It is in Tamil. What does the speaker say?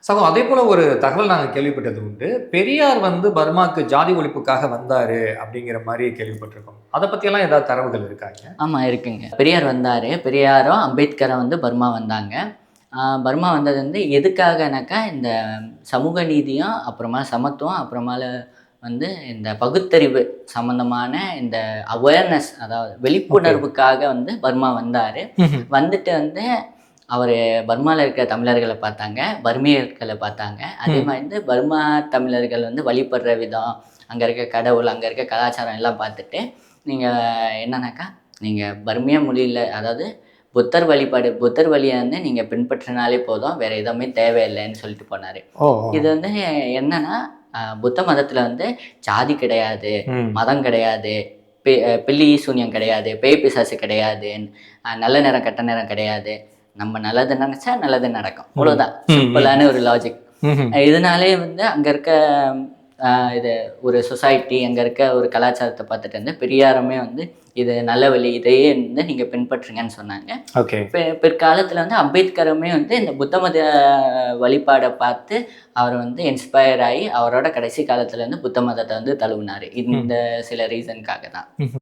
சகோ அதே போல ஒரு தகவல் நாங்க கேள்விப்பட்டது உண்டு. பெரியார் வந்து பர்மாக்கு ஜாதி ஒழிப்புக்காக வந்தாரு அப்படிங்கிற மாரி கேள்விப்பட்டிருக்கோம். அத பத்தியெல்லாம் ஏதாவது தரவுகள் இருக்காங்க? ஆமா இருக்குங்க. பெரியார் வந்தாரு. பெரியாரும், அம்பேத்கரும் வந்து பர்மா வந்தாங்க. பர்மா வந்தது வந்து எதுக்காகனாக்கா, இந்த சமூக நீதியும், அப்புறமா சமத்துவம், அப்புறமால வந்து இந்த பகுத்தறிவு சம்மந்தமான இந்த அவேர்னஸ், அதாவது ஓகே. விழிப்புணர்வுக்காக வந்து பர்மா வந்தாரு. ம்ஹ்ம். வந்துட்டு வந்து அவரு பர்மால இருக்க தமிழர்கள பார்த்தாங்க, பர்மியர்கள பார்த்தாங்க. அதே ம். மாரி வந்து பர்மா தமிழர்கள் வந்து வழிபடுற விதம், அங்க இருக்க கடவுள், அங்க இருக்க கலாச்சாரம் எல்லாம் பார்த்துட்டு, நீங்க என்னன்னாக்கா, நீங்க பர்மிய மொழியில அதாவது புத்தர் வழிபாடு, புத்தர் வழிய வந்து நீங்க பின்பற்றினாலே போதும். வேற எதுவுமே தேவையில்லன்னு சொல்லிட்டு போனாரு. ஓ! ஓ! இது வந்து என்னன்னா, புத்த மதத்துல வந்து ஜாதி கிடையாது, ம். மதம் கிடையாது, பில்லி சூனியம் கிடையாது, பேய் பிசாசு கிடையாது, நல்ல நேரம், கெட்ட நேரம் கிடையாது. நம்ம நல்லது நெனச்சா நல்லது நடக்கும். ம். அவ்வளோதான். ம். ம். சிம்பிளான ஒரு லாஜிக். ம்ஹ்ம். இதனாலேயே வந்து அங்க இருக்க இது ஒரு சொசைட்டி, அங்க இருக்க ஒரு கலாச்சாரத்த பார்த்துட்டு வந்து பெரியாருமே வந்து, இது நல்ல வழி. இதையே வந்து நீங்க பின்பற்றுங்கன்னு சொன்னாங்க. ஓகே. பிற்காலத்துல வந்து அம்பேத்கருமே வந்து இந்த புத்த மத வழிபாட பார்த்து, அவர் வந்து இன்ஸ்பயர் ஆயி, அவரோட கடைசி காலத்துல வந்து புத்த மதத்த வந்து தழுவுனாரு. ம். இந்த சில ரீசனுக்காக தான். ம்ஹ்ம்.